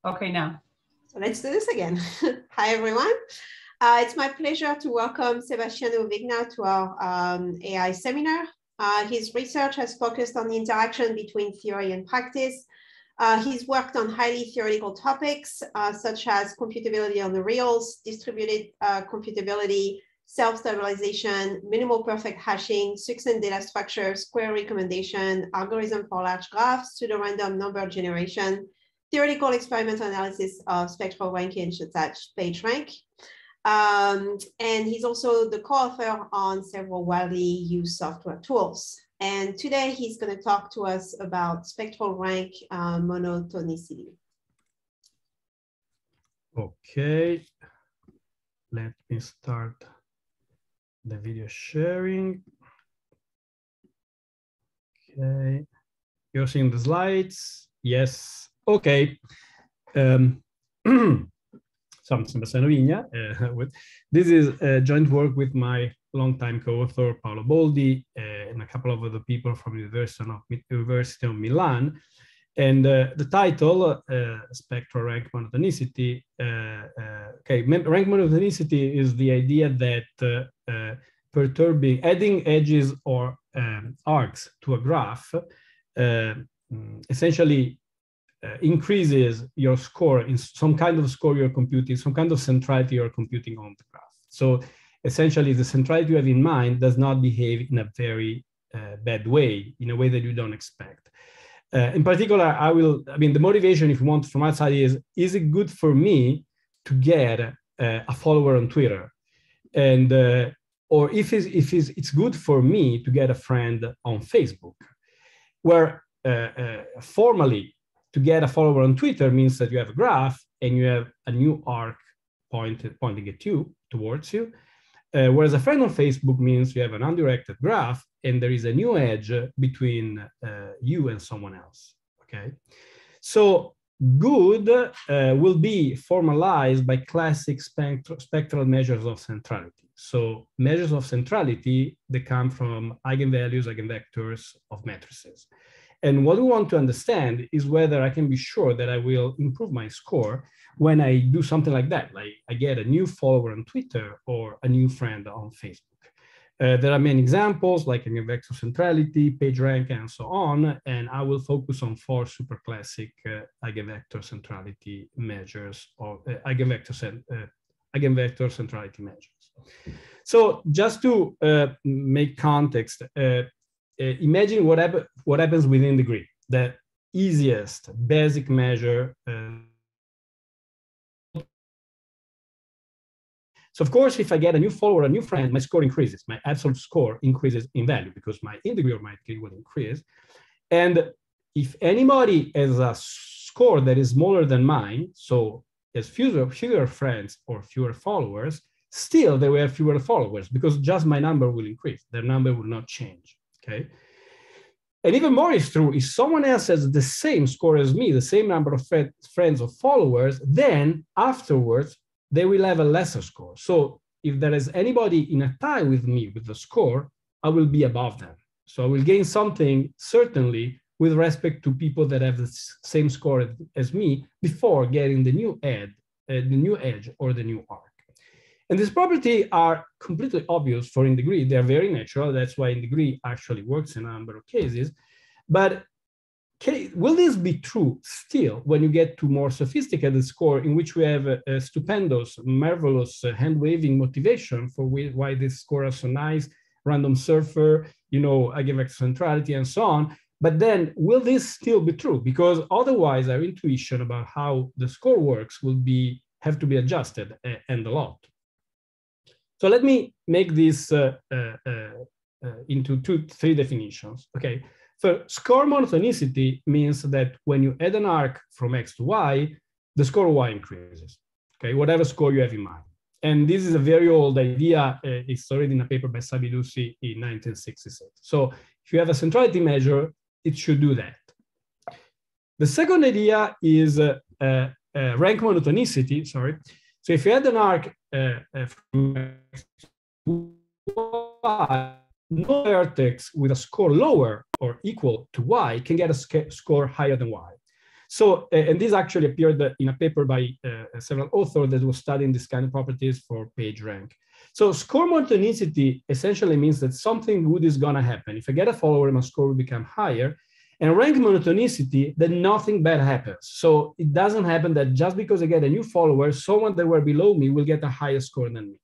Okay, now. So let's do this again. Hi, everyone. It's my pleasure to welcome Sebastiano Vigna to our AI seminar. His research has focused on the interaction between theory and practice. He's worked on highly theoretical topics, such as computability on the reals, distributed computability, self-stabilization, minimal perfect hashing, succinct data structure, square recommendation, algorithm for large graphs, pseudo-random number generation, theoretical experimental analysis of spectral ranking such as PageRank. And he's also the co-author on several widely used software tools. And today he's going to talk to us about spectral rank monotonicity. Okay, let me start the video sharing. Okay, you're seeing the slides? Yes. Okay. So I'm Sebastiano Vigna. This is a joint work with my longtime co-author Paolo Boldi and a couple of other people from University of Milan. And the title, Spectral Rank Monotonicity. Okay, rank monotonicity is the idea that adding edges or arcs to a graph essentially increases your score in some kind of score you're computing, some kind of centrality you're computing on the graph. So essentially the centrality you have in mind does not behave in a very bad way, in a way that you don't expect. In particular, the motivation, if you want, from outside is it good for me to get a follower on Twitter? And, or if it's good for me to get a friend on Facebook, where formally, to get a follower on Twitter means that you have a graph and you have a new arc pointing at you, towards you. Whereas a friend on Facebook means you have an undirected graph and there is a new edge between you and someone else, okay? So good will be formalized by classic spectral measures of centrality. So measures of centrality, they come from eigenvalues, eigenvectors of matrices. And what we want to understand is whether I can be sure that I will improve my score when I do something like that, like I get a new follower on Twitter or a new friend on Facebook. There are many examples like eigenvector centrality, PageRank, and so on. And I will focus on 4 super classic eigenvector centrality measures or eigenvector centrality measures. So just to make context, imagine what happens within the grid. The easiest basic measure. So of course, if I get a new follower, a new friend, my score increases. My absolute score increases in value because my integer of my grid will increase. And if anybody has a score that is smaller than mine, so has fewer friends or fewer followers, still they will have fewer followers because just my number will increase. Their number will not change. Okay. And even more is true, if someone else has the same score as me, the same number of friends or followers, then afterwards, they will have a lesser score. So if there is anybody in a tie with me with the score, I will be above them. So I will gain something certainly with respect to people that have the same score as me before getting the new edge or the new arc. And these properties are completely obvious for in degree. They're very natural. That's why in degree actually works in a number of cases. But will this be true still when you get to more sophisticated score in which we have a stupendous, marvelous hand-waving motivation for why these scores are so nice, random surfer, eigenvector centrality and so on. But then will this still be true? Because otherwise our intuition about how the score works will have to be adjusted and a lot. So let me make this into 3 definitions, okay? So score monotonicity means that when you add an arc from X to Y, the score of Y increases, okay? Whatever score you have in mind. And this is a very old idea. It's already in a paper by Sabilusi in 1966. So if you have a centrality measure, it should do that. The second idea is rank monotonicity, sorry. So if you add an arc from X to Y, no vertex with a score lower or equal to Y can get a score higher than Y. So, and this actually appeared in a paper by several authors that was studying this kind of properties for PageRank. So score monotonicity essentially means that something good is gonna happen. If I get a follower, my score will become higher. And rank monotonicity, then nothing bad happens. So it doesn't happen that just because I get a new follower, someone that were below me will get a higher score than me,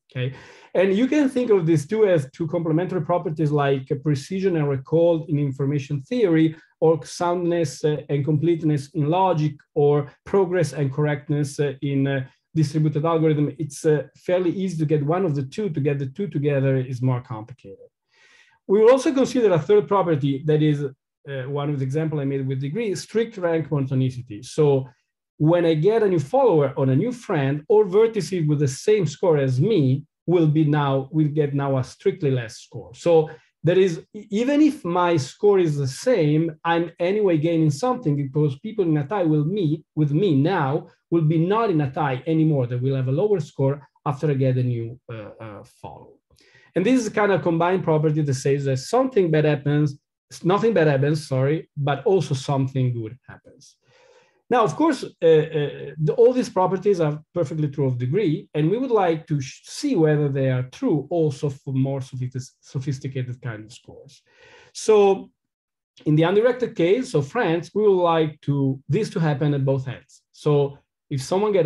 okay? And you can think of these two as two complementary properties like precision and recall in information theory, or soundness and completeness in logic, or progress and correctness in distributed algorithm. It's fairly easy to get one of the two. To get the two together is more complicated. We will also consider a third property that is one of the examples I made with degree, strict rank monotonicity. So when I get a new follower or a new friend, all vertices with the same score as me will get now a strictly less score. So there is, even if my score is the same, I'm anyway gaining something, because people in a tie with me now will be not in a tie anymore. They will have a lower score after I get a new follower. And this is a kind of combined property that says that nothing bad happens, but also something good happens. Now, of course, all these properties are perfectly true of degree, and we would like to see whether they are true also for more sophisticated kind of scores. So in the undirected case of friends, we would like this to happen at both ends. So if someone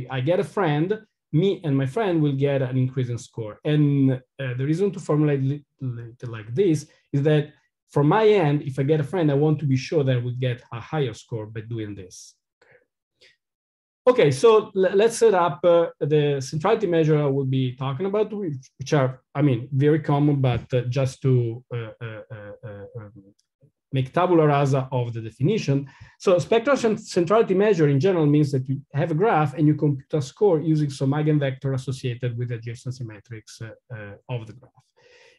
I get a friend, me and my friend will get an increase in score. And the reason to formulate it like this is that from my end, if I get a friend, I want to be sure that I would get a higher score by doing this. Okay, so let's set up the centrality measure I will be talking about, which are, very common, but just to make tabula rasa of the definition. So spectral centrality measure in general means that you have a graph and you compute a score using some eigenvector associated with the adjacency matrix of the graph.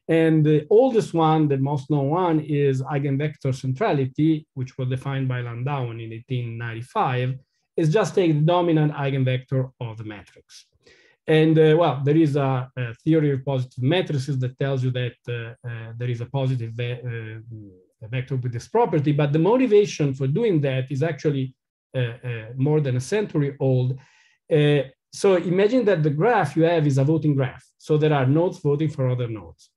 And the oldest one, the most known one, is Eigenvector centrality, which was defined by Landau in 1895. Is just take the dominant eigenvector of the matrix. And well, there is a theory of positive matrices that tells you that there is a positive vector with this property, but the motivation for doing that is actually more than a century old. So imagine that the graph you have is a voting graph. So there are nodes voting for other nodes.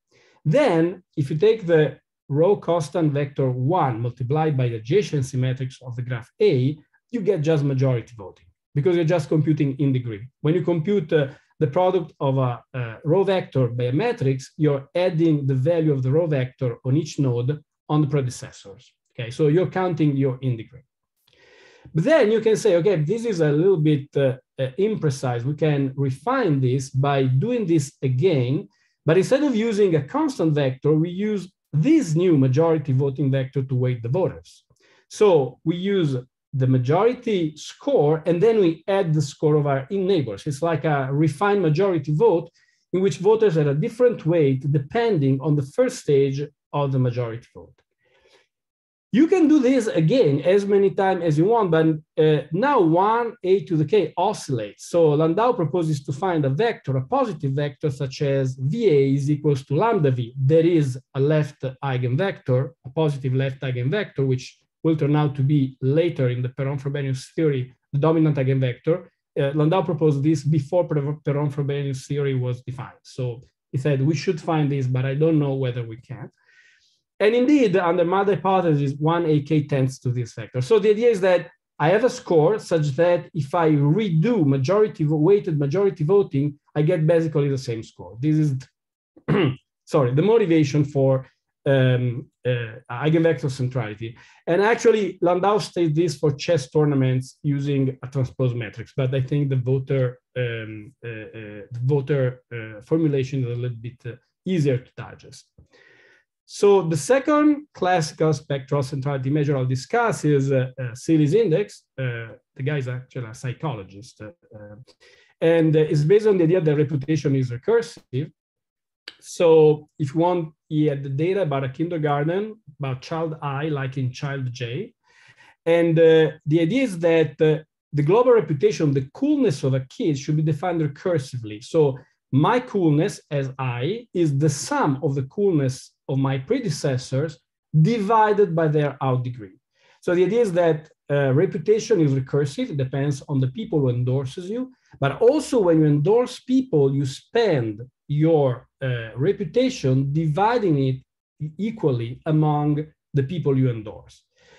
Then, if you take the row constant vector 1 multiplied by the adjacency matrix of the graph A, you get just majority voting, because you're just computing in degree. When you compute the product of a row vector by a matrix, you're adding the value of the row vector on each node on the predecessors. Okay, so you're counting your in degree. But then you can say, okay, this is a little bit imprecise. We can refine this by doing this again. But instead of using a constant vector, we use this new majority voting vector to weight the voters. So we use the majority score, and then we add the score of our in-neighbors. It's like a refined majority vote in which voters have a different weight depending on the first stage of the majority vote. You can do this again as many times as you want, but now 1a to the k oscillates. So Landau proposes to find a vector, a positive vector, such as VA is equals to lambda V. There is a left eigenvector, a positive left eigenvector, which will turn out to be later in the Perron-Frobenius theory, the dominant eigenvector. Landau proposed this before Perron-Frobenius theory was defined. So he said, we should find this, but I don't know whether we can. And indeed, under my hypothesis, 1ak tends to this vector. So the idea is that I have a score such that if I redo weighted majority voting, I get basically the same score. This is, sorry, the motivation for eigenvector centrality. And actually, Landau states this for chess tournaments using a transpose matrix, but I think the voter formulation is a little bit easier to digest. So the second classical spectral centrality measure I'll discuss is Seeley's index. The guy is actually a psychologist. And it's based on the idea that reputation is recursive. So if you want, he had the data about a kindergarten, about child I, like in child J. And the idea is that the global reputation, the coolness of a kid should be defined recursively. So my coolness as I is the sum of the coolness of my predecessors divided by their out degree. So the idea is that reputation is recursive. It depends on the people who endorses you. But also when you endorse people, you spend your reputation dividing it equally among the people you endorse.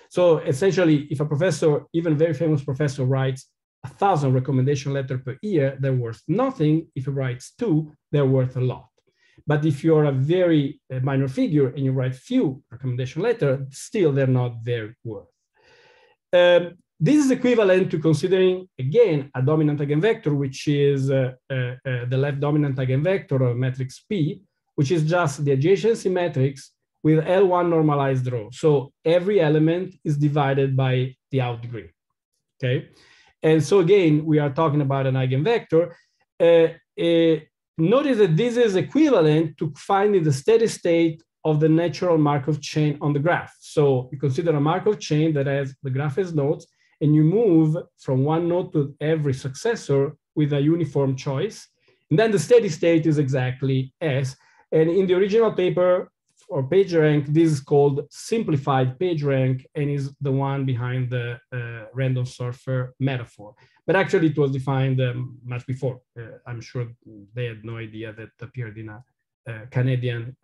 So essentially, if a professor, even a very famous professor, writes 1,000 recommendation letters per year, they're worth nothing. If he writes 2, they're worth a lot. But if you're a very minor figure and you write few recommendation letters, still they're not very worth. This is equivalent to considering, again, a dominant eigenvector, which is the left dominant eigenvector of matrix P, which is just the adjacency matrix with L1 normalized row. So every element is divided by the out degree, okay? And so again, we are talking about an eigenvector. Notice that this is equivalent to finding the steady state of the natural Markov chain on the graph. So you consider a Markov chain that has the graph as nodes, and you move from one node to every successor with a uniform choice. And then the steady state is exactly S. And in the original paper for PageRank, this is called simplified PageRank and is the one behind the random surfer metaphor. But actually it was defined much before. I'm sure they had no idea that appeared in a Canadian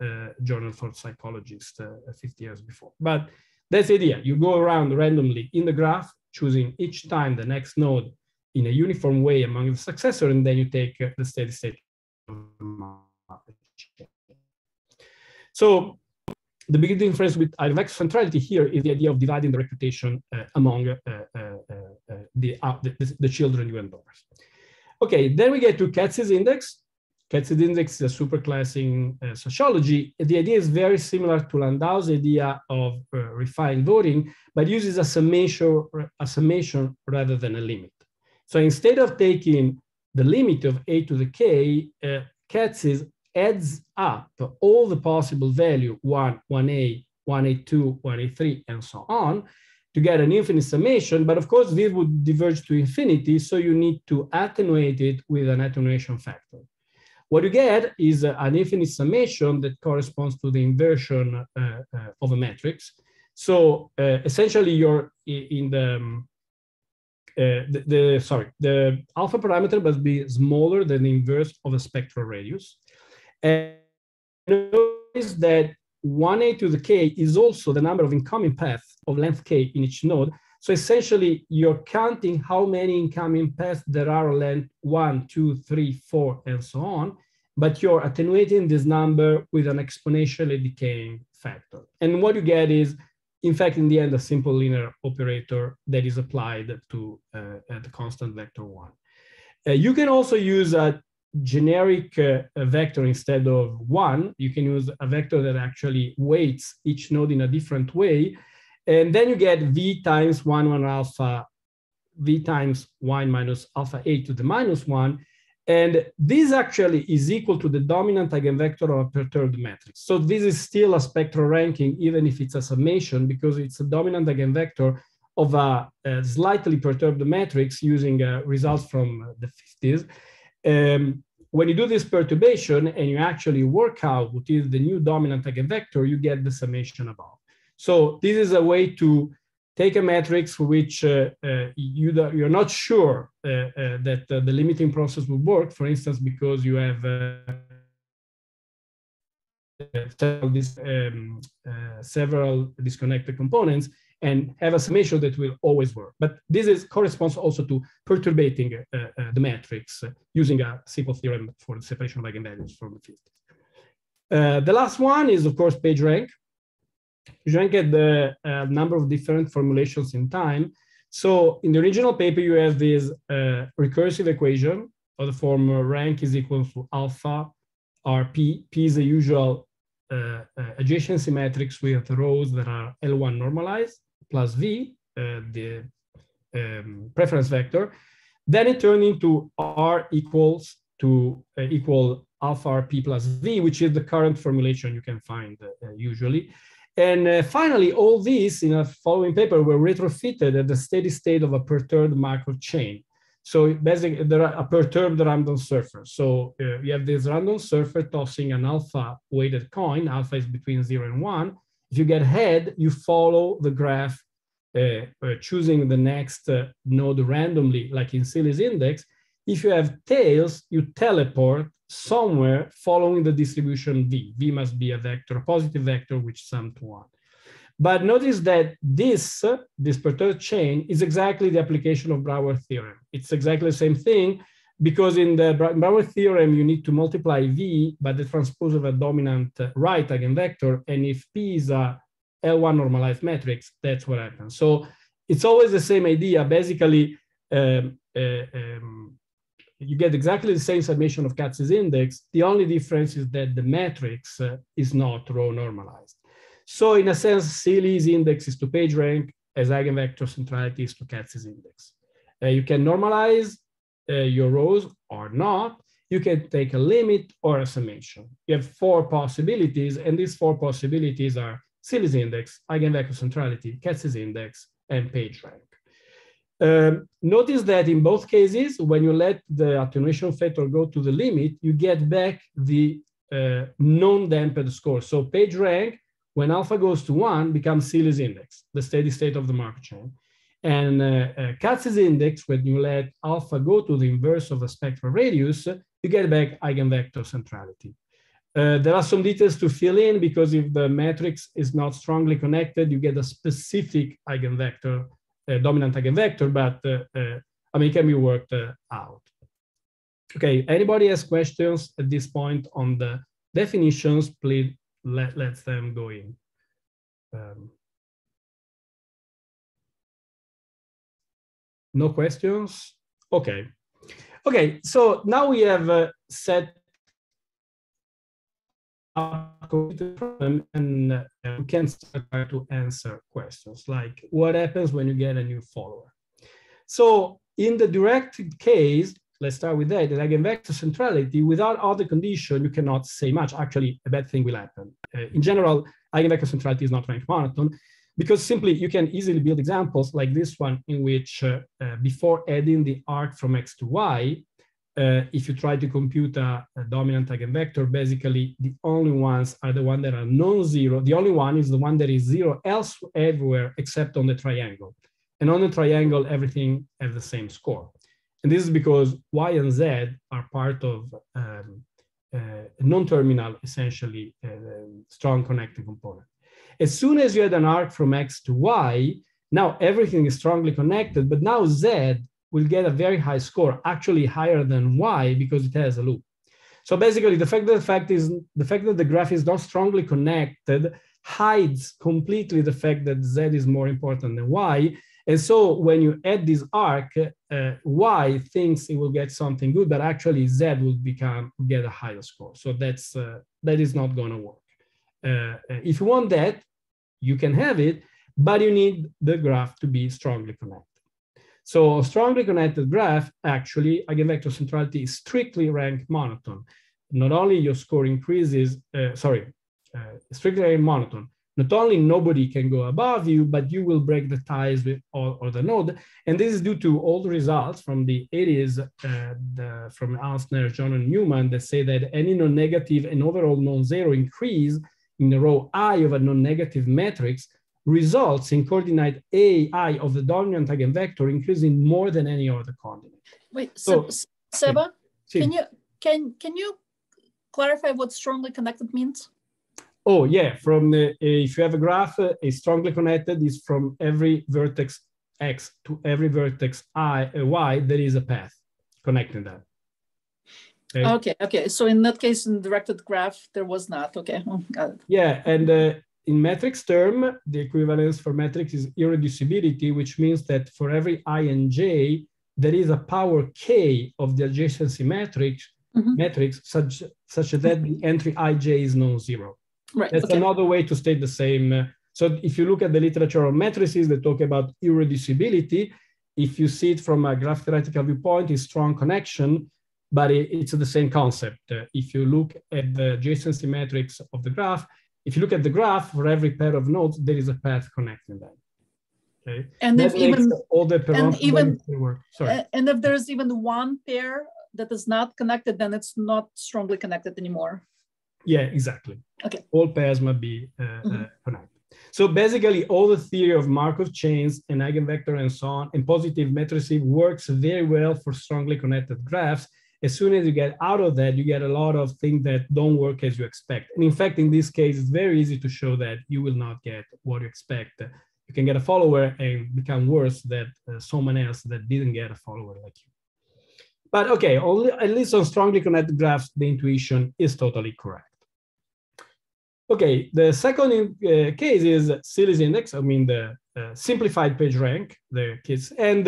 journal for psychologists 50 years before. But that's the idea. You go around randomly in the graph, choosing each time the next node in a uniform way among the successor, and then you take the steady state. So the big difference with Eigenvector centrality here is the idea of dividing the reputation among the children you endorse. Okay, then we get to Katz's index. Katz's index is a superclass in sociology. The idea is very similar to Landau's idea of refined voting, but uses a summation rather than a limit. So instead of taking the limit of a to the k, Katz's adds up all the possible value, 1, 1a, 1a2, 1a3, and so on, to get an infinite summation. But of course, this would diverge to infinity, so you need to attenuate it with an attenuation factor. What you get is an infinite summation that corresponds to the inversion of a matrix. So essentially, you're in the alpha parameter must be smaller than the inverse of a spectral radius. And notice that 1a to the k is also the number of incoming paths of length k in each node. So essentially, you're counting how many incoming paths there are of length 1, 2, 3, 4, and so on, but you're attenuating this number with an exponentially decaying factor. And what you get is, in fact, in the end, a simple linear operator that is applied to the constant vector 1. You can also use a generic vector instead of 1. You can use a vector that actually weights each node in a different way. And then you get v times 1, 1 alpha, v times 1 minus alpha a to the minus 1. And this actually is equal to the dominant eigenvector of a perturbed matrix. So this is still a spectral ranking, even if it's a summation, because it's a dominant eigenvector of a slightly perturbed matrix using results from the 50s. When you do this perturbation and you actually work out what is the new dominant eigenvector, you get the summation above. So this is a way to take a matrix for which you're not sure that the limiting process will work, for instance, because you have several disconnected components, and have a summation that will always work. But this corresponds also to perturbating the matrix using a simple theorem for the separation of eigenvalues from the 50s. The last one is, of course, PageRank. PageRank had the number of different formulations in time. So in the original paper, you have this recursive equation of the form rank is equal to alpha RP. P is the usual adjacency matrix with rows that are L1 normalized plus V, the preference vector. Then it turned into R equals to equal alpha RP plus V, which is the current formulation you can find usually. And finally, all these in a following paper were retrofitted at the steady state of a perturbed Markov chain. So basically, there are a perturbed random surfer. So you have this random surfer tossing an alpha weighted coin. Alpha is between 0 and 1. If you get head, you follow the graph choosing the next node randomly, like in Seeley's index, if you have tails, you teleport somewhere following the distribution V. V must be a vector, a positive vector, which sum to 1. But notice that this perturbed chain is exactly the application of Brouwer theorem. It's exactly the same thing, because in the Brouwer theorem, you need to multiply V by the transpose of a dominant right eigenvector. And if P is a L1 normalized matrix, that's what happens. So it's always the same idea. Basically, you get exactly the same summation of Katz's index. The only difference is that the matrix is not row normalized. So in a sense, Seeley's index is to PageRank as eigenvector centrality is to Katz's index. You can normalize your rows or not. You can take a limit or a summation. You have 4 possibilities, and these 4 possibilities are Seeley's index, eigenvector centrality, Katz's index, and PageRank. Notice that in both cases, when you let the attenuation factor go to the limit, you get back the non-damped score. So PageRank, when alpha goes to 1, becomes Seeley's index, the steady state of the Markov chain. And Katz's index, when you let alpha go to the inverse of the spectral radius, you get back eigenvector centrality. There are some details to fill in, because if the matrix is not strongly connected, you get a specific eigenvector, dominant eigenvector, but I mean, it can be worked out. Okay, anybody has questions at this point on the definitions, please let them go in. No questions? Okay. Okay, so now we have set up the problem, and we can start to answer questions like what happens when you get a new follower. So in the directed case, let's start with that, the eigenvector centrality, without other condition, you cannot say much. Actually, a bad thing will happen. In general, eigenvector centrality is not rank monotone, because simply you can easily build examples like this one, in which before adding the arc from X to Y, if you try to compute a dominant eigenvector, basically the only ones are the ones that are non-zero. The only one is the one that is 0 everywhere except on the triangle. And on the triangle, everything has the same score. And this is because Y and Z are part of non-terminal, essentially, strong connecting component. As soon as you add an arc from X to Y, now everything is strongly connected, but now Z will get a very high score, actually higher than Y, because it has a loop. So basically, the fact that the graph is not strongly connected hides completely the fact that Z is more important than Y. And so when you add this arc, Y thinks it will get something good, but actually Z will get a higher score. So that is not going to work. If you want that, you can have it, but you need the graph to be strongly connected. So a strongly connected graph, actually, eigenvector centrality is strictly rank monotone. Not only your score increases, strictly rank monotone. Not only nobody can go above you, but you will break the ties with all the node. And this is due to all the results from the 80s, from Alsner, John, and Newman, that say that any non-negative and overall non-zero increase in the row I of a non-negative matrix results in coordinate AI of the dominant eigenvector increasing more than any other coordinate. Wait, so Seba, can you clarify what strongly connected means? Oh yeah, if you have a graph, is strongly connected is from every vertex X to every vertex Y, there is a path connecting them. Okay. So in that case, in directed graph, there was not. Okay, got it. Yeah, and in matrix term, the equivalence for matrix is irreducibility, which means that for every I and J, there is a power K of the adjacency matrix, such that the entry IJ is non-zero. Right. That's another way to state the same. So if you look at the literature on matrices, they talk about irreducibility. If you see it from a graph theoretical viewpoint, it's strong connection, but it's the same concept. If you look at the adjacency matrix of the graph, if you look at the graph, for every pair of nodes, there is a path connecting them. Okay. And if even all the and if there's even one pair that is not connected, then it's not strongly connected anymore. Yeah, exactly. Okay. All pairs must be connected. So basically, all the theory of Markov chains and eigenvector and so on, and positive metricity works very well for strongly connected graphs. As soon as you get out of that, you get a lot of things that don't work as you expect. And in fact, in this case, it's very easy to show that you will not get what you expect. You can get a follower and become worse than someone else that didn't get a follower like you. But okay, only at least on strongly connected graphs, the intuition is totally correct. Okay, the second case is Seeley's index. I mean, the simplified PageRank, the case. And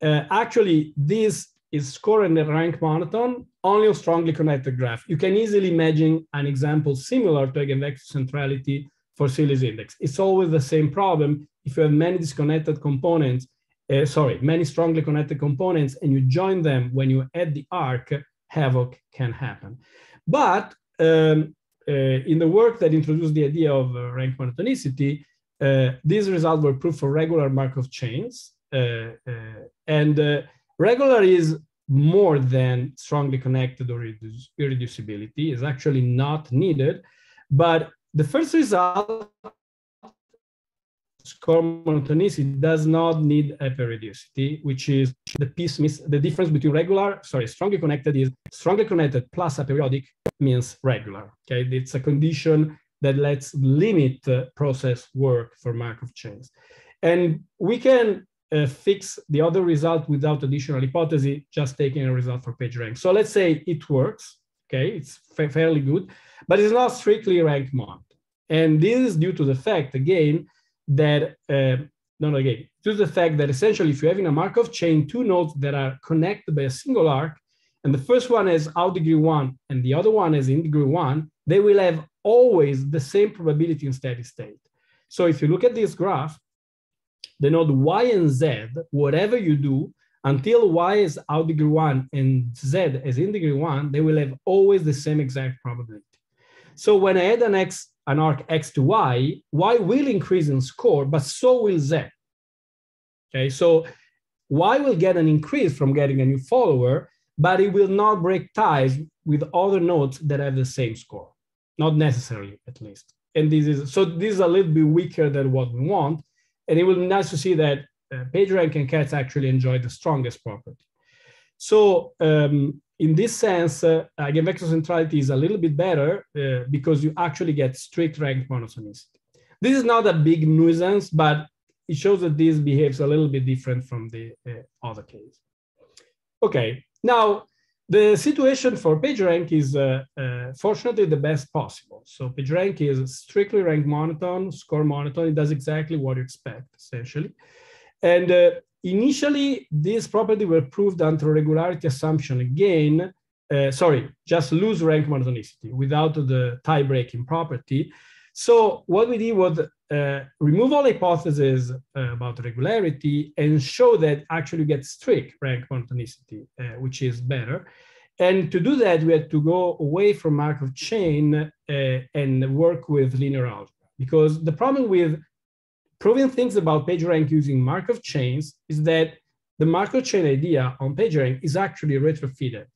actually, this is score and rank monotone only on strongly connected graph. You can easily imagine an example similar to Eigenvector centrality for Seeley's index. It's always the same problem. If you have many disconnected components, many strongly connected components, and you join them when you add the arc, havoc can happen. But in the work that introduced the idea of rank monotonicity, these results were proof for regular Markov chains. Regular is more than strongly connected or irreducibility, is actually not needed. But the first result, score monotonicity, does not need aperiodicity, which is the piece the difference between strongly connected is strongly connected plus aperiodic means regular. Okay, it's a condition that lets limit process work for Markov chains. And we can fix the other result without additional hypothesis, just taking a result for PageRank. So let's say it works, okay, it's fairly good, but it's not strictly rank mod. And this is due to the fact, again, that, due to the fact that essentially if you have in a Markov chain two nodes that are connected by a single arc, and the first one is out degree 1 and the other one is in degree 1, they will have always the same probability in steady state. So if you look at this graph, the node y and z, whatever you do, until y is out degree 1 and z is in degree 1, they will have always the same exact probability. So when I add an arc x to y, y will increase in score, but so will z. Okay, so y will get an increase from getting a new follower, but it will not break ties with other nodes that have the same score, not necessarily at least. And this is a little bit weaker than what we want. And it will be nice to see that PageRank and cats actually enjoy the strongest property. So in this sense, Eigenvector centrality is a little bit better because you actually get strict rank monotonicity. This is not a big nuisance, but it shows that this behaves a little bit different from the other case. Okay, now the situation for PageRank is fortunately the best possible. So PageRank is strictly rank monotone, score monotone. It does exactly what you expect, essentially. And initially, these properties were proved under regularity assumption again. Just lose rank monotonicity without the tie-breaking property. So what we did was remove all hypotheses about regularity and show that actually get strict rank monotonicity, which is better. And to do that, we had to go away from Markov chain and work with linear algebra. Because the problem with proving things about PageRank using Markov chains is that the Markov chain idea on PageRank is actually retrofitted.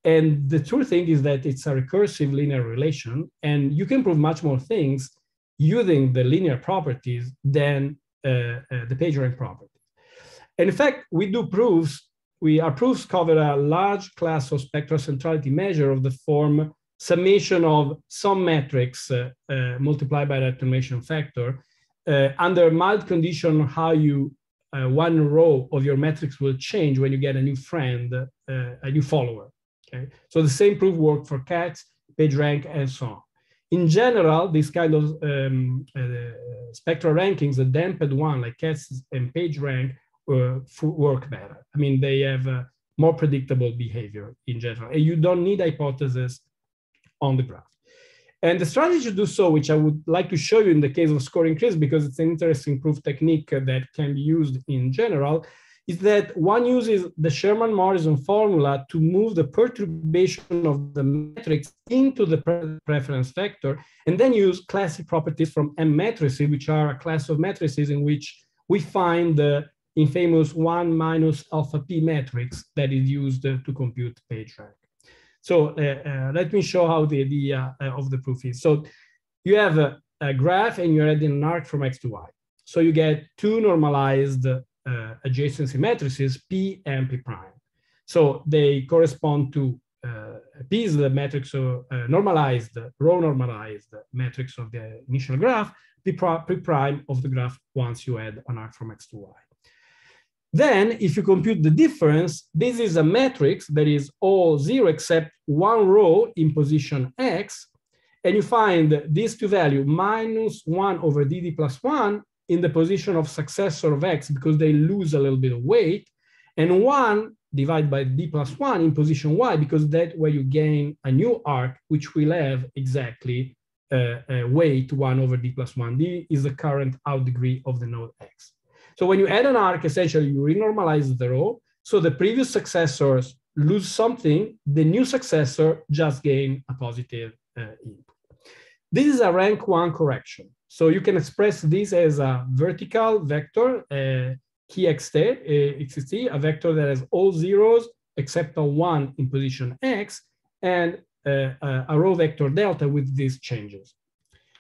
And the true thing is that it's a recursive linear relation, and you can prove much more things using the linear properties than the PageRank properties. And in fact, we do proofs. Our proofs cover a large class of spectral centrality measure of the form summation of some metrics multiplied by the attenuation factor under mild condition how one row of your metrics will change when you get a new friend, a new follower. Okay, so the same proof worked for cats, PageRank, and so on. In general, this kind of spectral rankings, the dampened one like cats and PageRank, work better. I mean, they have more predictable behavior in general, and you don't need hypotheses on the graph. And the strategy to do so, which I would like to show you in the case of score increase, because it's an interesting proof technique that can be used in general, is that one uses the Sherman-Morrison formula to move the perturbation of the matrix into the preference vector, and then use classic properties from M matrices, which are a class of matrices in which we find the infamous 1 minus alpha p matrix that is used to compute PageRank. So let me show how the idea of the proof is. So you have a graph and you're adding an arc from X to Y. So you get two normalized adjacency matrices, P and P prime. So they correspond to P is the matrix of normalized, row normalized matrix of the initial graph, P prime of the graph once you add an arc from X to Y. Then if you compute the difference, this is a matrix that is all zero except one row in position X, and you find these two values minus 1 over dd plus 1 in the position of successor of X because they lose a little bit of weight, and 1 divided by d plus 1 in position Y because that's where you gain a new arc which will have exactly weight 1 over d plus 1. D is the current out degree of the node X. So when you add an arc, essentially you renormalize the row. So the previous successors lose something, the new successor just gain a positive input. This is a rank 1 correction. So you can express this as a vertical vector, xt, a vector that has all zeros except a 1 in position X, and a row vector delta with these changes.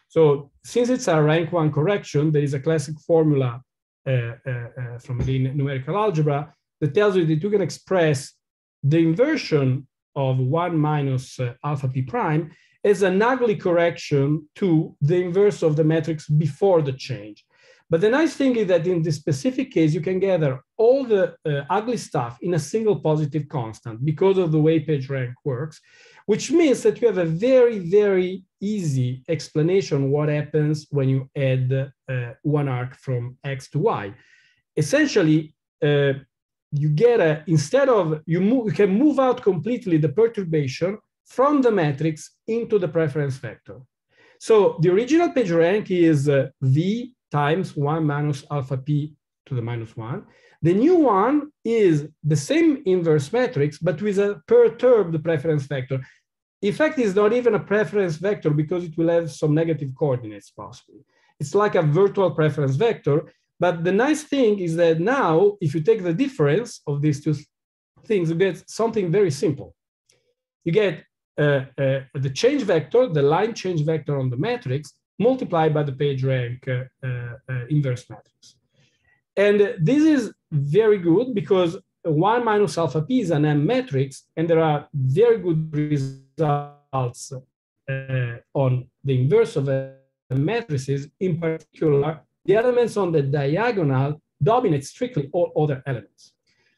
So since it's a rank 1 correction, there is a classic formula from the numerical algebra that tells you that you can express the inversion of 1 minus alpha p prime as an ugly correction to the inverse of the matrix before the change. But the nice thing is that in this specific case, you can gather all the ugly stuff in a single positive constant because of the way PageRank works, which means that you have a very, very easy explanation what happens when you add one arc from X to Y. Essentially, you get instead of, you can move out completely the perturbation from the matrix into the preference vector. So the original PageRank is V times 1 minus alpha p to the minus 1. The new one is the same inverse matrix, but with a perturbed preference vector. In fact, it's not even a preference vector because it will have some negative coordinates possibly. It's like a virtual preference vector. But the nice thing is that now, if you take the difference of these two things, you get something very simple. You get the change vector, the line change vector on the matrix, multiplied by the PageRank inverse matrix. And this is very good because 1 minus alpha p is an M matrix, and there are very good results on the inverse of matrices. In particular, the elements on the diagonal dominate strictly all other elements.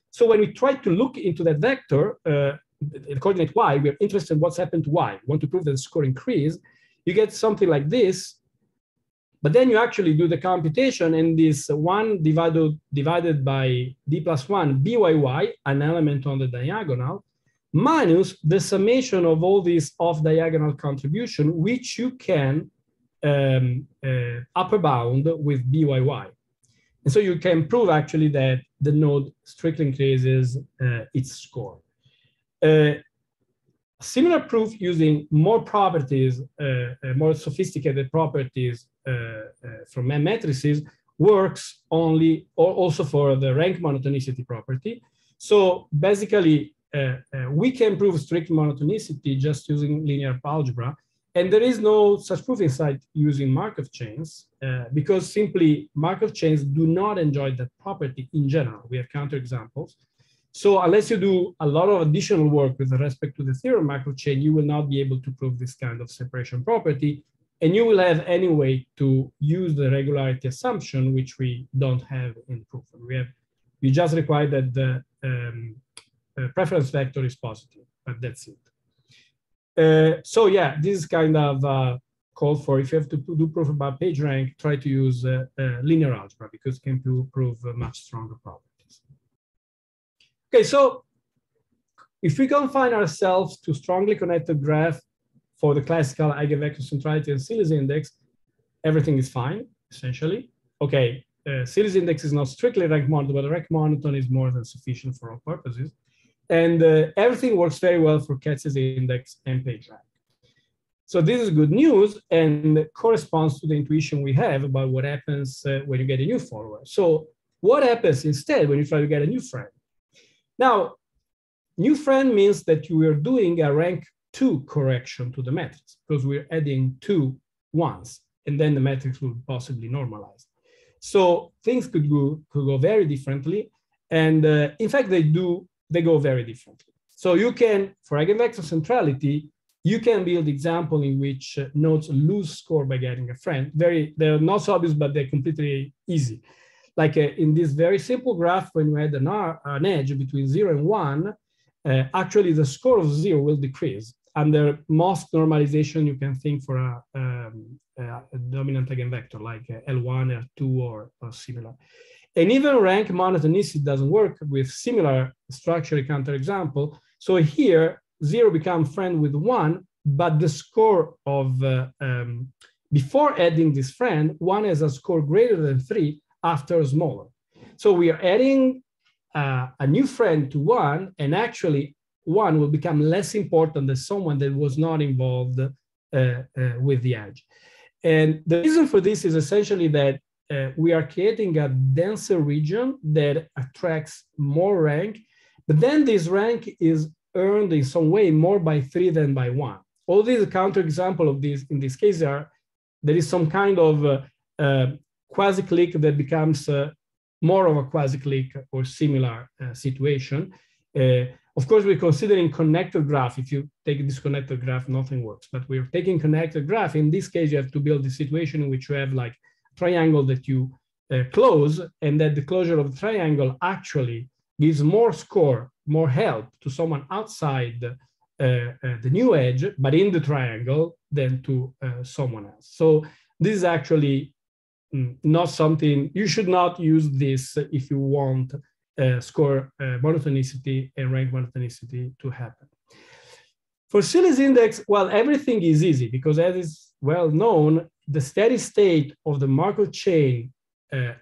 So when we try to look into that vector, the coordinate y, we're interested in what's happened to y. We want to prove that the score increased. You get something like this, but then you actually do the computation, and this 1 divided by d plus 1 byy, an element on the diagonal, minus the summation of all these off-diagonal contribution, which you can upper bound with byy. And so you can prove actually that the node strictly increases its score. Similar proof using more properties, more sophisticated properties from M matrices works also for the rank monotonicity property. So basically, we can prove strict monotonicity just using linear algebra. And there is no such proof in sight using Markov chains because simply Markov chains do not enjoy that property in general. We have counterexamples. So unless you do a lot of additional work with respect to the theorem Markov chain, you will not be able to prove this kind of separation property. And you will have anyway to use the regularity assumption, which we don't have in proof. We just require that the preference vector is positive, but that's it. So yeah, this is kind of called for, if you have to do proof about PageRank, try to use linear algebra because it can prove much stronger properties. Okay, so if we confine ourselves to strongly connected graph for the classical eigenvector centrality and Seeley's index, everything is fine, essentially. Okay, Seeley's index is not strictly rank monotone, but rank monotone is more than sufficient for all purposes. And everything works very well for Katz's index and PageRank. So this is good news and corresponds to the intuition we have about what happens when you get a new follower. So what happens instead when you try to get a new friend? Now, new friend means that you are doing a rank 2 correction to the matrix because we're adding 2 ones. and then the matrix would possibly normalize. So things could go very differently. And in fact, they go very differently. So you can, for eigenvector centrality, you can build example in which nodes lose score by getting a friend. They're not so obvious, but they're completely easy. Like in this very simple graph, when you add an edge between 0 and 1, actually the score of 0 will decrease. Under most normalization, you can think for a dominant eigenvector like L1, L2, or similar. And even rank monotonicity doesn't work with similar structure counterexample. So here, 0 becomes friend with 1, but the score of, before adding this friend, 1 has a score greater than 3 after smaller. So we are adding a new friend to 1, and actually 1 will become less important than someone that was not involved with the edge. And the reason for this is essentially that we are creating a denser region that attracts more rank, but then this rank is earned in some way more by 3 than by 1. All these counterexample of this, in this case, there is some kind of quasi-click that becomes more of a quasi-click or similar situation. Of course, we're considering connected graph. If you take disconnected graph, nothing works. But we're taking connected graph. In this case, you have to build a situation in which you have like a triangle that you close, and that the closure of the triangle actually gives more score, more help to someone outside the new edge, but in the triangle, than to someone else. So this is actually not something, you should not use this if you want score monotonicity and rank monotonicity to happen. For Seeley's index, well, everything is easy because as is well known, the steady state of the Markov chain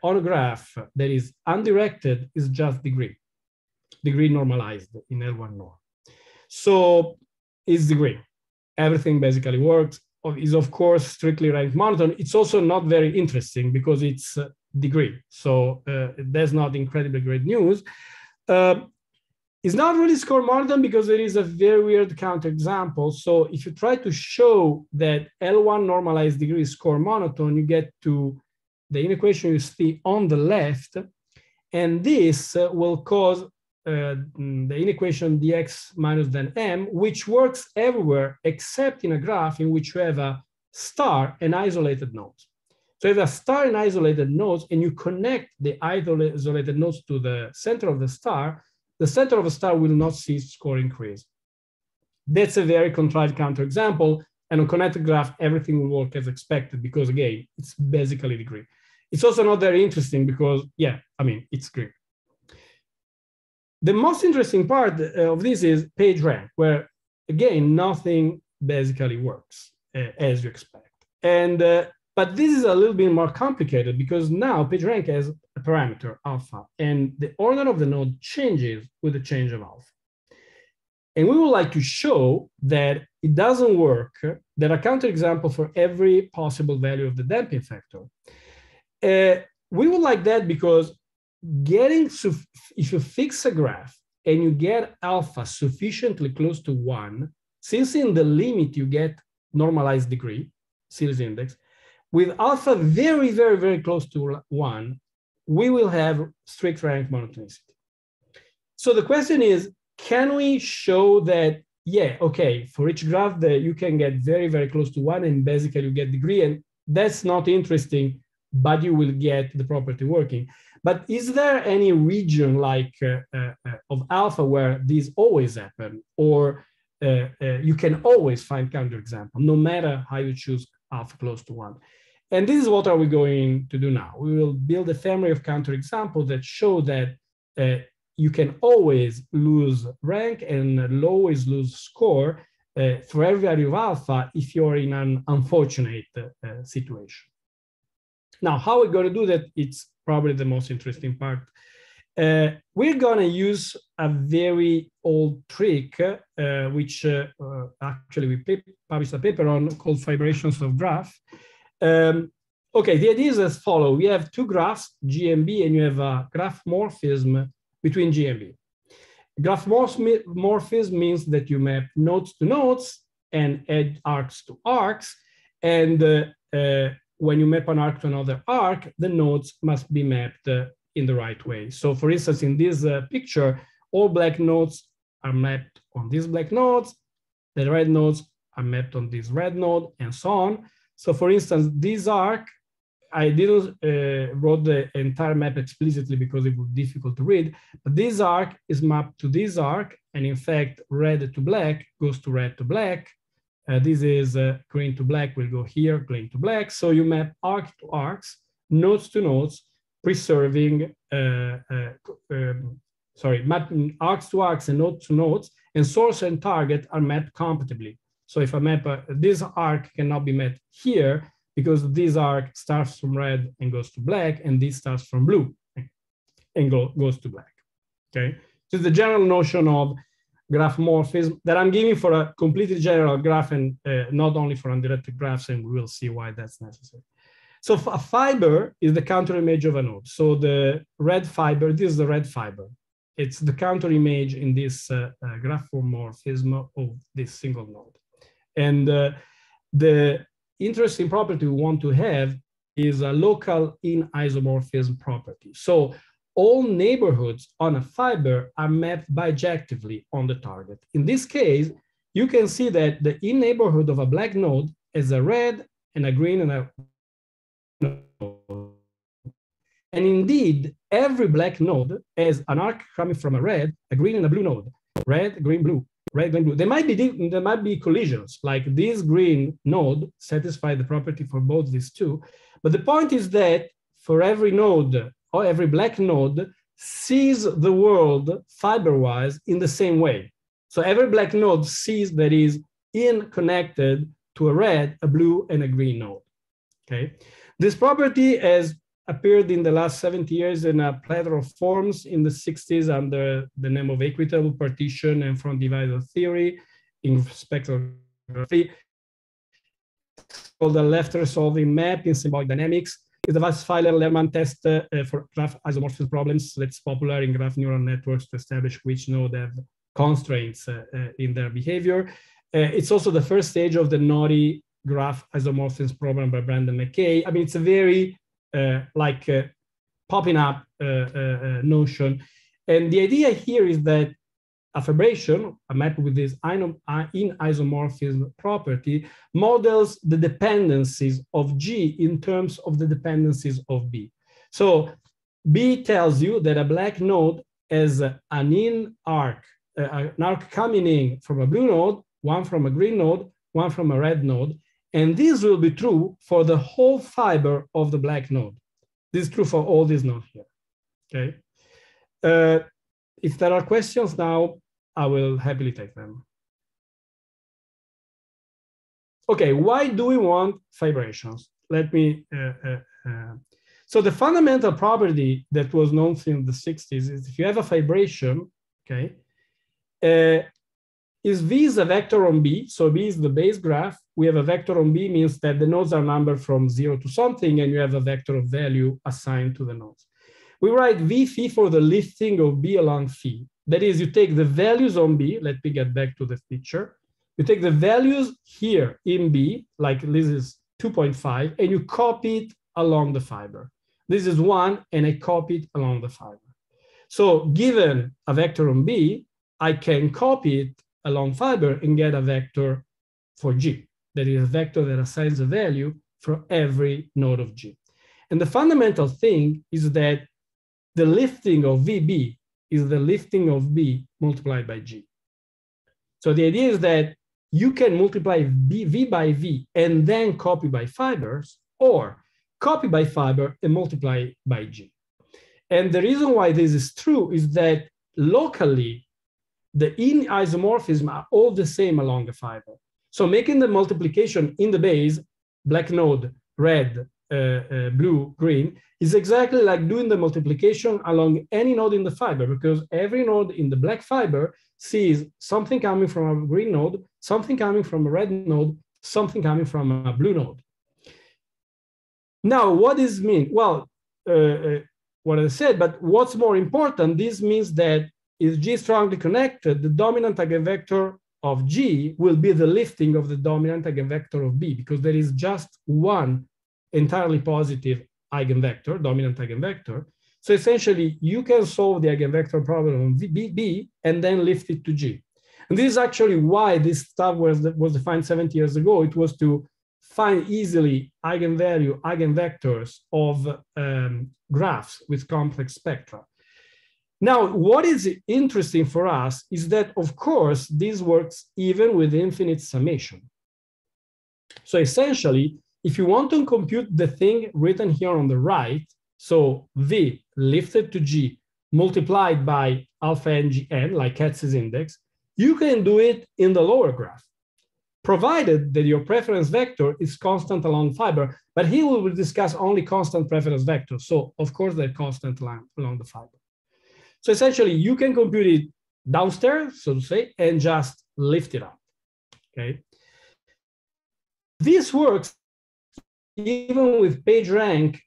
on a graph that is undirected is just degree normalized in L1 norm. So it's degree. Everything basically works. Is of course strictly ranked monotone. It's also not very interesting because it's degree. So that's not incredibly great news. It's not really score monotone because there is a very weird counterexample. So if you try to show that L1 normalized degree is score monotone, you get to the inequation you see on the left, and this will cause the inequation dx minus then m, which works everywhere except in a graph in which you have a star and isolated nodes. So you have a star and isolated nodes, and you connect the isolated nodes to the center of the star will not see score increase. That's a very contrived counterexample, and on connected graph, everything will work as expected because again, it's basically degree. It's also not very interesting because, yeah, I mean, it's degree. The most interesting part of this is PageRank, where again, nothing basically works as you expect. And but this is a little bit more complicated because now PageRank has a parameter alpha, and the order of the node changes with the change of alpha. And we would like to show that it doesn't work, that a counterexample for every possible value of the damping factor. We would like that because if you fix a graph and you get alpha sufficiently close to 1, since in the limit you get normalized degree, Seeley's index, with alpha very, very, very close to 1, we will have strict rank monotonicity. So the question is, can we show that, yeah, okay, for each graph that you can get very, very close to 1 and basically you get degree, and that's not interesting, but you will get the property working. But is there any region like of alpha where these always happen, or you can always find counterexample, no matter how you choose alpha close to 1? And this is what are we going to do now. We will build a family of counterexamples that show that you can always lose rank and always lose score for every value of alpha if you're in an unfortunate situation. Now, how we're going to do that, it's probably the most interesting part. We're going to use a very old trick, which actually we published a paper on called Fibrations of Graphs. Okay, the idea is as follows. We have two graphs, G and B, and you have a graph morphism between G and B. Graph morphism means that you map nodes to nodes and add arcs to arcs. And when you map an arc to another arc, the nodes must be mapped in the right way. So for instance, in this picture, all black nodes are mapped on these black nodes, the red nodes are mapped on this red node, and so on. So for instance, this arc, I didn't wrote the entire map explicitly because it was difficult to read, but this arc is mapped to this arc, and in fact, red to black goes to red to black. This is green to black will go here, green to black. So you map arc to arcs, nodes to nodes, preserving, mapping arcs to arcs and nodes to nodes, and source and target are mapped compatibly. So if I map this arc cannot be met here because this arc starts from red and goes to black, and this starts from blue and goes to black. Okay, so the general notion of graph morphism that I'm giving for a completely general graph and not only for undirected graphs, and we will see why that's necessary. So a fiber is the counter image of a node. So the red fiber, this is the red fiber. It's the counter image in this graph morphism of this single node. And the interesting property we want to have is a local in-isomorphism property. So all neighborhoods on a fiber are mapped bijectively on the target. In this case, you can see that the in-neighborhood of a black node is a red and a green and a node. And indeed, every black node has an arc coming from a red, a green, and a blue node. Red, green, blue, red, green, blue. There might be collisions, like this green node satisfies the property for both these two. But the point is that for every node, or every black node sees the world fiber-wise in the same way. So every black node sees that is connected to a red, a blue, and a green node. Okay, this property has appeared in the last 70 years in a plethora of forms. In the 60s under the name of equitable partition and front divider theory in spectral graphy, called the left resolving map in symbolic dynamics. Is the Weisfeiler-Lerman test for graph isomorphism problems that's popular in graph neural networks to establish which node have constraints in their behavior. It's also the first stage of the naughty graph isomorphism problem by Brandon McKay. I mean, it's a very popping up notion. And the idea here is that a fibration, a map with this in-isomorphism property, models the dependencies of G in terms of the dependencies of B. So B tells you that a black node has an in-arc, an arc coming in from a blue node, one from a green node, one from a red node, and this will be true for the whole fiber of the black node. This is true for all these nodes here, okay? If there are questions now, I will happily take them. Okay, why do we want fibrations? Let me, so the fundamental property that was known since the 60s is if you have a fibration, okay, is V is a vector on B, so B is the base graph. We have a vector on B means that the nodes are numbered from 0 to something, and you have a vector of value assigned to the nodes. We write V phi for the lifting of B along phi. That is, you take the values on B, let me get back to the picture. You take the values here in B, like this is 2.5, and you copy it along the fiber. This is 1, and I copy it along the fiber. So given a vector on B, I can copy it along fiber and get a vector for G. That is a vector that assigns a value for every node of G. And the fundamental thing is that the lifting of VB is the lifting of B multiplied by G. So the idea is that you can multiply V by V and then copy by fibers, or copy by fiber and multiply by G. And the reason why this is true is that locally, the in-isomorphism are all the same along the fiber. So making the multiplication in the base, black node, red, blue, green, is exactly like doing the multiplication along any node in the fiber, because every node in the black fiber sees something coming from a green node, something coming from a red node, something coming from a blue node. Now, what does this mean? Well, what I said, but what's more important, this means that if G is strongly connected, the dominant eigenvector of G will be the lifting of the dominant eigenvector of B, because there is just one entirely positive eigenvector, dominant eigenvector. So essentially, you can solve the eigenvector problem on B and then lift it to G. And this is actually why this stuff was defined 70 years ago. It was to find easily eigenvalue, eigenvectors of graphs with complex spectra. Now, what is interesting for us is that, of course, this works even with infinite summation. So essentially, if you want to compute the thing written here on the right, so V lifted to G multiplied by alpha ngn, like Katz's index, you can do it in the lower graph, provided that your preference vector is constant along fiber. But here we will discuss only constant preference vectors. So of course, they're constant along the fiber. So essentially, you can compute it downstairs, so to say, and just lift it up, okay? This works even with PageRank,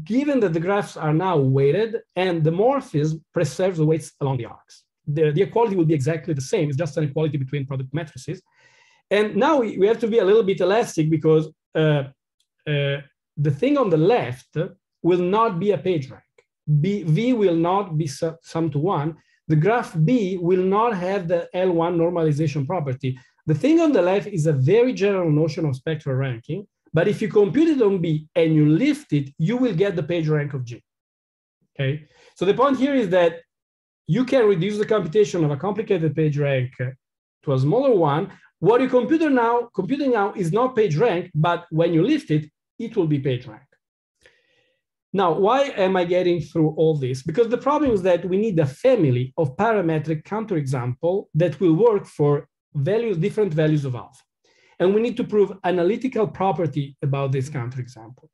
given that the graphs are now weighted and the morphism preserves the weights along the arcs. The equality will be exactly the same. It's just an equality between product matrices. And now we have to be a little bit elastic because the thing on the left will not be a PageRank. V will not be summed to 1. The graph B will not have the L1 normalization property. The thing on the left is a very general notion of spectral ranking. But if you compute it on B and you lift it, you will get the PageRank of G. Okay. So the point here is that you can reduce the computation of a complicated PageRank to a smaller one. What you computing now is not PageRank, but when you lift it, it will be PageRank. Now, why am I getting through all this? Because the problem is that we need a family of parametric counterexample that will work for different values of alpha. And we need to prove analytical property about this counterexample.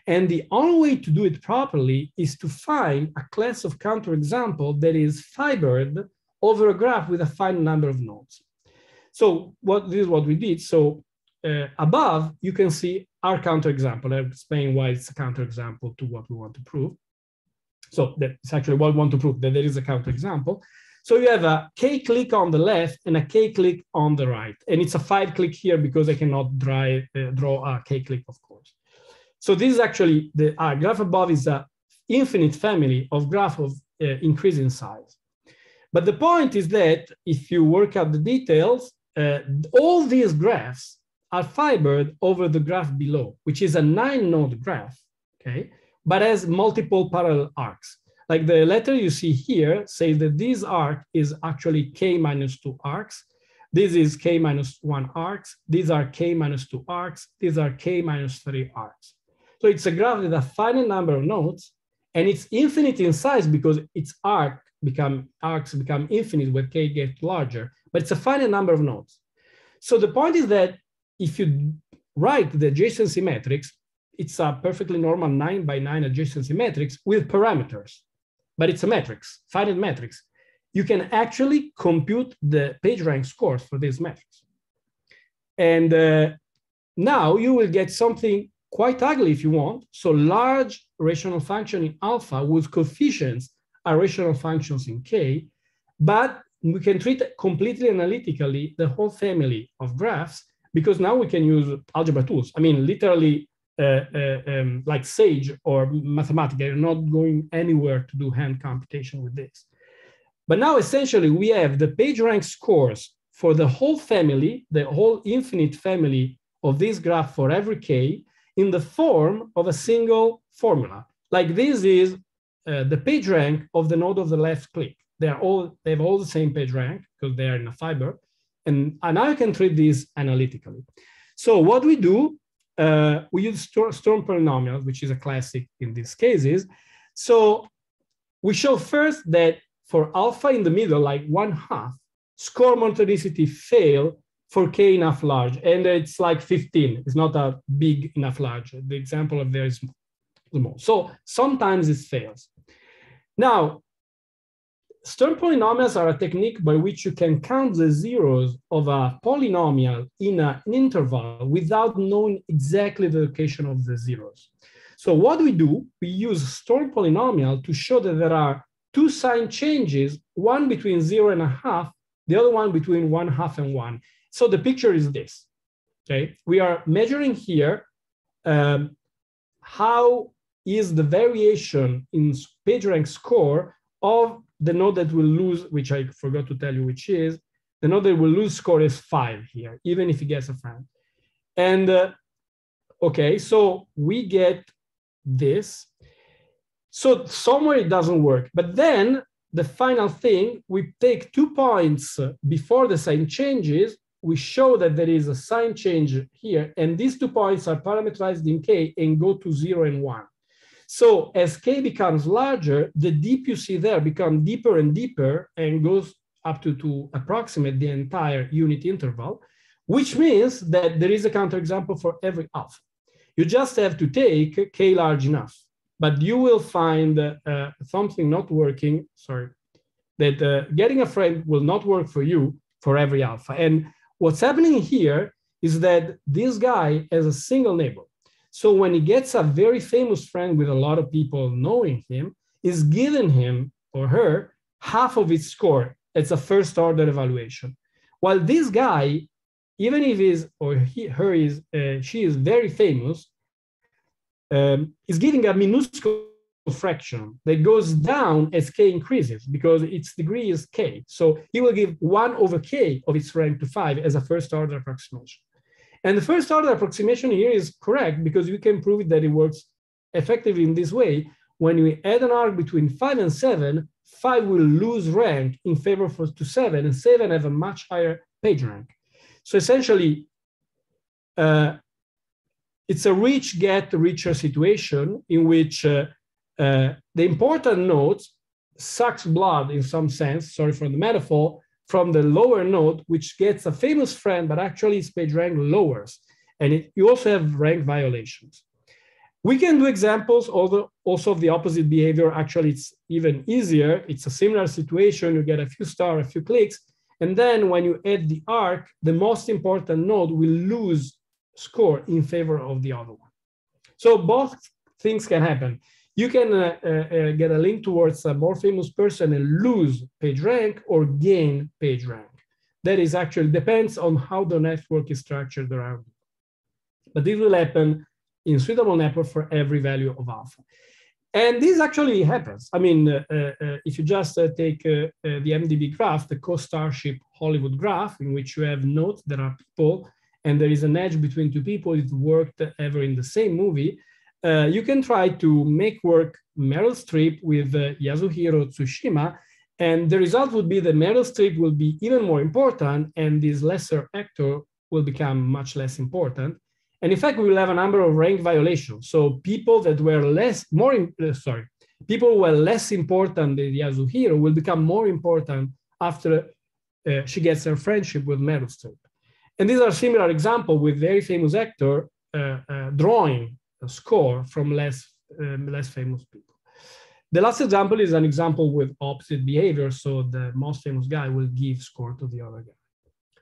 And the only way to do it properly is to find a class of counterexample that is fibered over a graph with a finite number of nodes. So this is what we did. So above, you can see our counterexample. I'll explain why it's a counterexample to what we want to prove. So that's actually what we want to prove, that there is a counterexample. So you have a k-click on the left and a k-click on the right. And it's a 5-click here because I cannot draw a k-click, of course. So this is actually, the graph above is an infinite family of graph of increasing size. But the point is that if you work out the details, all these graphs are fibered over the graph below, which is a 9-node graph, okay, but has multiple parallel arcs. Like the letter you see here says that this arc is actually k minus 2 arcs. This is k minus 1 arcs. These are k minus 2 arcs. These are k minus 3 arcs. So it's a graph with a finite number of nodes, and it's infinite in size because its arcs become infinite when k gets larger, but it's a finite number of nodes. So the point is that if you write the adjacency matrix, it's a perfectly normal 9 by 9 adjacency matrix with parameters, but it's a matrix, finite matrix. You can actually compute the PageRank scores for this matrix. And now you will get something quite ugly if you want. So large rational function in alpha whose coefficients are rational functions in K, but we can treat completely analytically the whole family of graphs because now we can use algebra tools. I mean, literally like Sage or Mathematica. You're not going anywhere to do hand computation with this. But now essentially we have the PageRank scores for the whole family, the whole infinite family of this graph for every K in the form of a single formula. Like this is the PageRank of the node of the left click. They have all the same PageRank because they are in a fiber. And now you can treat this analytically. So what we do, we use Sturm polynomials, which is a classic in these cases. So we show first that for alpha in the middle, like 1/2, score monotonicity fail for k enough large. And it's like 15. It's not a big enough large. The example of there is small. So sometimes it fails. Now, Sturm polynomials are a technique by which you can count the zeros of a polynomial in an interval without knowing exactly the location of the zeros. So what we do, we use Sturm polynomial to show that there are two sign changes, one between 0 and 1/2, the other one between 1/2 and 1. So the picture is this, okay? We are measuring here how is the variation in PageRank score of the node that will lose, which I forgot to tell you which is, the node that will lose score is 5 here, even if he gets a friend. And okay, so we get this. So somewhere it doesn't work, but then the final thing, we take 2 points before the sign changes, we show that there is a sign change here, and these 2 points are parameterized in K and go to 0 and 1. So as K becomes larger, the dip you see there becomes deeper and deeper and goes up to approximate the entire unit interval, which means that there is a counterexample for every alpha. You just have to take K large enough, but you will find something not working, sorry, that getting a friend will not work for you for every alpha. And what's happening here is that this guy has a single neighbor. So when he gets a very famous friend with a lot of people knowing him, is giving him or her half of its score. It's a first order evaluation. While this guy, even if is or she is very famous, is giving a minuscule fraction that goes down as K increases because its degree is K. So he will give 1 over K of its rank to 5 as a first order approximation. And the first order approximation here is correct because we can prove that it works effectively in this way. When we add an arc between 5 and 7, 5 will lose rank in favor to 7, and 7 have a much higher page rank. So essentially, it's a rich get richer situation in which the important nodes sucks blood in some sense, sorry for the metaphor, from the lower node, which gets a famous friend, but actually its page rank lowers. And you also have rank violations. We can do examples also of the opposite behavior. Actually, it's even easier. It's a similar situation. You get a few stars, a few clicks. And then when you add the arc, the most important node will lose score in favor of the other one. So both things can happen. You can get a link towards a more famous person and lose page rank or gain page rank. That is actually depends on how the network is structured around you. But this will happen in suitable network for every value of alpha. And this actually happens. I mean, if you just take the MDB graph, the co-starship Hollywood graph, in which you have nodes that are people, and there is an edge between 2 people, it worked ever in the same movie. You can try to make work Meryl Streep with Yasuhiro Tsushima, and the result would be that Meryl Streep will be even more important, and this lesser actor will become much less important. And in fact, we will have a number of rank violations. So people that were people who were less important than Yasuhiro will become more important after she gets her friendship with Meryl Streep. And these are similar examples with very famous actor drawing a score from less famous people. The last example is an example with opposite behavior. So the most famous guy will give score to the other guy.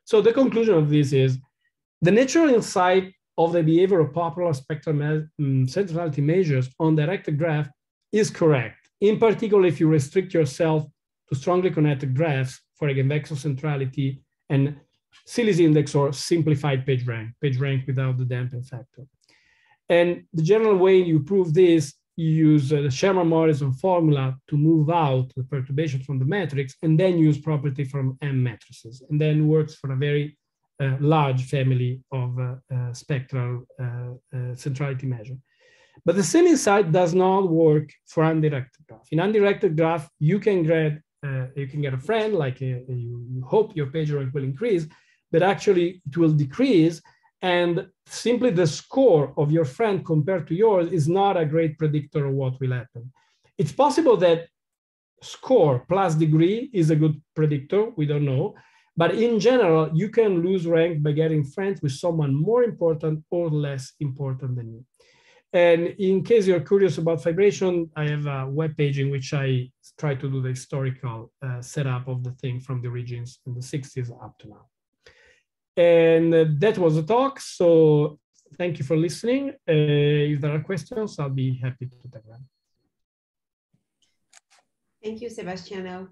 So the conclusion of this is the natural insight of the behavior of popular spectral centrality measures on directed graph is correct. In particular, if you restrict yourself to strongly connected graphs for eigenvector centrality and Seeley's index or simplified page rank without the damping factor. And the general way you prove this, you use the Sherman-Morrison formula to move out the perturbation from the matrix, and then use property from M matrices, and then works for a very large family of spectral centrality measure. But the same insight does not work for undirected graph. In undirected graph, you can get a friend, like you hope your page rank will increase, but actually it will decrease, and simply the score of your friend compared to yours is not a great predictor of what will happen. It's possible that score plus degree is a good predictor, we don't know, but in general, you can lose rank by getting friends with someone more important or less important than you. And in case you're curious about Fibration, I have a web page in which I try to do the historical setup of the thing from the origins in the 60s up to now. And that was the talk. So thank you for listening. If there are questions, I'll be happy to take them. Thank you, Sebastiano.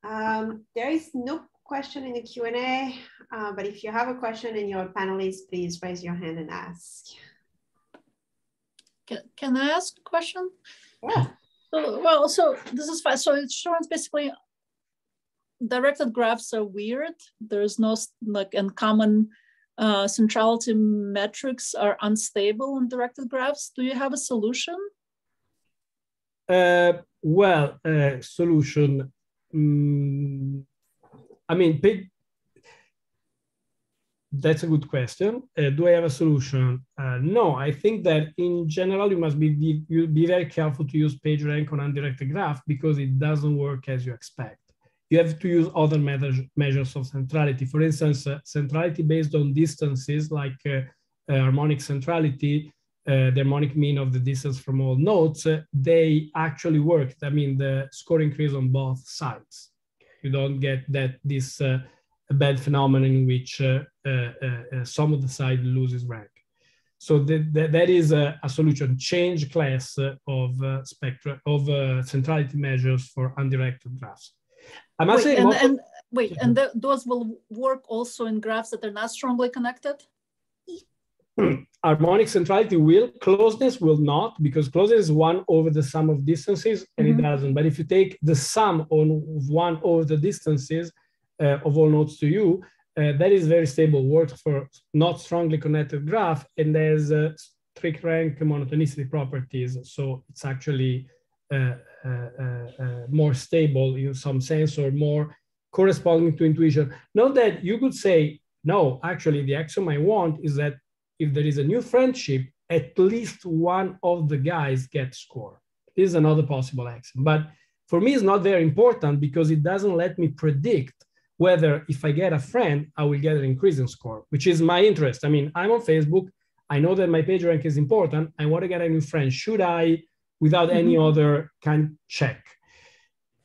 There is no question in the Q&A, but if you have a question in your panelists, please raise your hand and ask. Can I ask a question? Yeah. So this is fine. So it shows basically directed graphs are weird. There's no like uncommon centrality metrics are unstable in directed graphs. Do you have a solution? Solution. I mean, that's a good question. Do I have a solution? No, I think that in general, you must be very careful to use PageRank on undirected graph because it doesn't work as you expect. You have to use other measures of centrality. For instance, centrality based on distances like harmonic centrality, the harmonic mean of the distance from all nodes, they actually work. I mean, the score increase on both sides. You don't get this bad phenomenon in which some of the side loses rank. So that is a solution. Change class of centrality measures for undirected graphs. I must say, those will work also in graphs that are not strongly connected? Harmonic centrality will, closeness will not, because closeness is 1 over the sum of distances, and it doesn't. But if you take the sum of 1 over the distances of all nodes to you, that is very stable, works for not strongly connected graph, and there's strict rank monotonicity properties. So it's actually more stable in some sense, or more corresponding to intuition. Note that you could say, no, actually the axiom I want is that if there is a new friendship, at least one of the guys gets score. This is another possible axiom. But for me, it's not very important because it doesn't let me predict whether if I get a friend, I will get an increase in score, which is my interest. I mean, I'm on Facebook. I know that my PageRank is important. I want to get a new friend. Should I, without any other kind, check?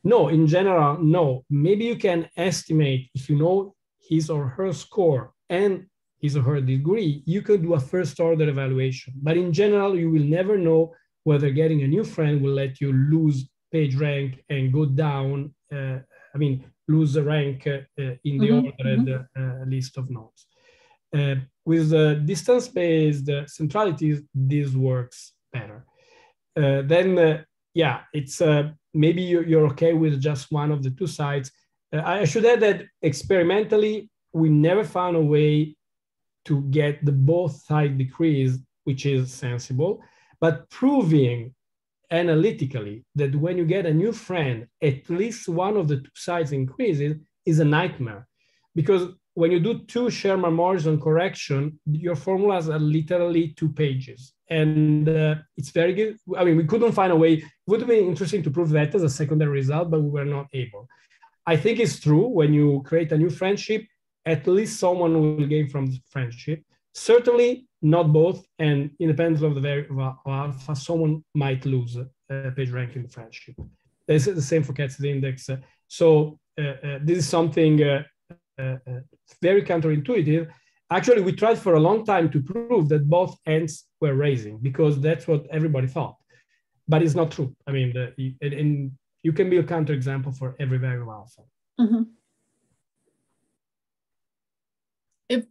No, in general, no. Maybe you can estimate if you know his or her score and his or her degree, you could do a first order evaluation. But in general, you will never know whether getting a new friend will let you lose PageRank and go down, lose the rank in the ordered list of nodes. With distance-based centralities, this works better. It's maybe you're okay with just one of the two sides. I should add that experimentally, we never found a way to get the both side decrease, which is sensible, but proving analytically that when you get a new friend, at least one of the two sides increases is a nightmare. Because when you do 2 Sherman-Morrison correction, your formulas are literally 2 pages. And it's very good. I mean, we couldn't find a way. It would have been interesting to prove that as a secondary result, but we were not able. I think it's true when you create a new friendship, at least someone will gain from the friendship. Certainly not both, and independent of the value of alpha, someone might lose PageRank in the friendship. It's the same for Katz's index. So this is something very counterintuitive. Actually, we tried for a long time to prove that both ends were raising because that's what everybody thought, but it's not true. I mean, and you can be a counterexample for every value of alpha. If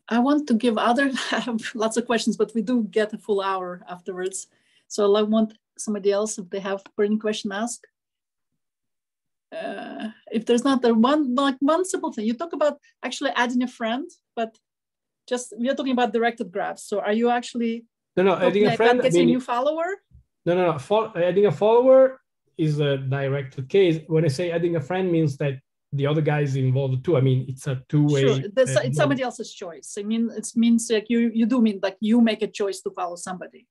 I want to give I have lots of questions, but we do get a full hour afterwards. So I want somebody else, if they have burning question, ask. If there's not the one simple thing, you talk about actually adding a friend, but just we're talking about directed graphs. So are you actually adding a friend gets a new follower? No. Adding a follower is a directed case. When I say adding a friend means that the other guy is involved too. I mean, it's a two-way. Sure, it's somebody else's choice. I mean, it means like you do mean like you make a choice to follow somebody.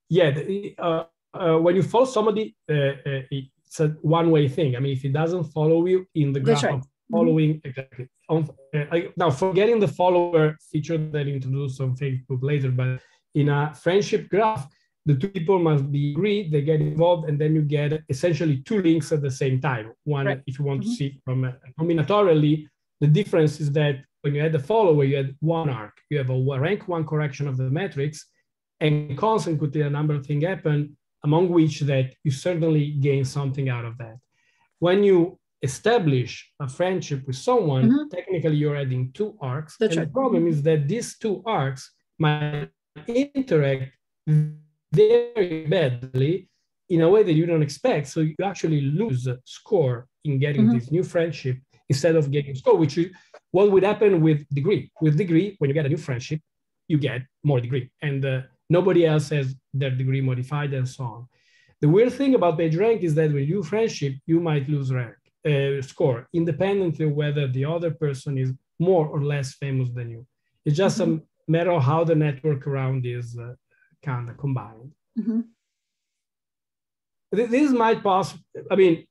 Yeah, when you follow somebody, it's a one-way thing. I mean, if it doesn't follow you in the graph of following, exactly. Now, forgetting the follower feature that introduced on Facebook later, but in a friendship graph, the two people must be agreed, they get involved, and then you get essentially 2 links at the same time. One, if you want to see from combinatorially, the difference is that when you add the follower, you add 1 arc. You have a rank 1 correction of the metrics, and consequently a number of things happen, among which that you certainly gain something out of that. When you establish a friendship with someone, technically you're adding 2 arcs. The problem is that these 2 arcs might interact very badly in a way that you don't expect. So you actually lose score in getting this new friendship instead of getting score, which is what would happen with degree. With degree, when you get a new friendship, you get more degree, and nobody else has their degree modified and so on. The weird thing about PageRank is that with new friendship, you might lose rank score, independently of whether the other person is more or less famous than you. It's just a matter of how the network around is kind of combined. This might pass, I mean,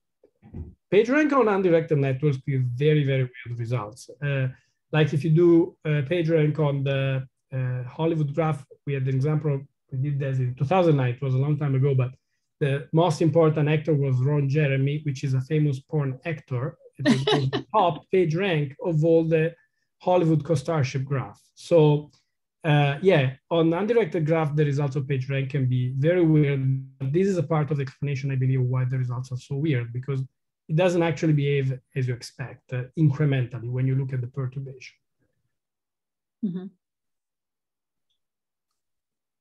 PageRank on undirected networks give very, very weird results. Like if you do PageRank on the Hollywood graph, we had an example, we did that in 2009, it was a long time ago, but the most important actor was Ron Jeremy, which is a famous porn actor. It was the top PageRank of all the Hollywood co-starship graph. So yeah, on undirected graph, the results of PageRank can be very weird. This is a part of the explanation, I believe, why the results are so weird, because it doesn't actually behave as you expect incrementally when you look at the perturbation.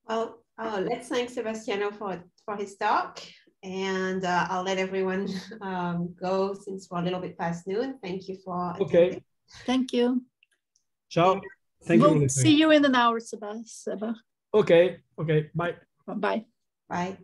Well, let's thank Sebastiano for his talk. And I'll let everyone go since we're a little bit past noon. Thank you for attending. Okay. Thank you. Ciao. Thank we'll you. See you in an hour, Seba. Okay. Okay. Bye. Bye. Bye.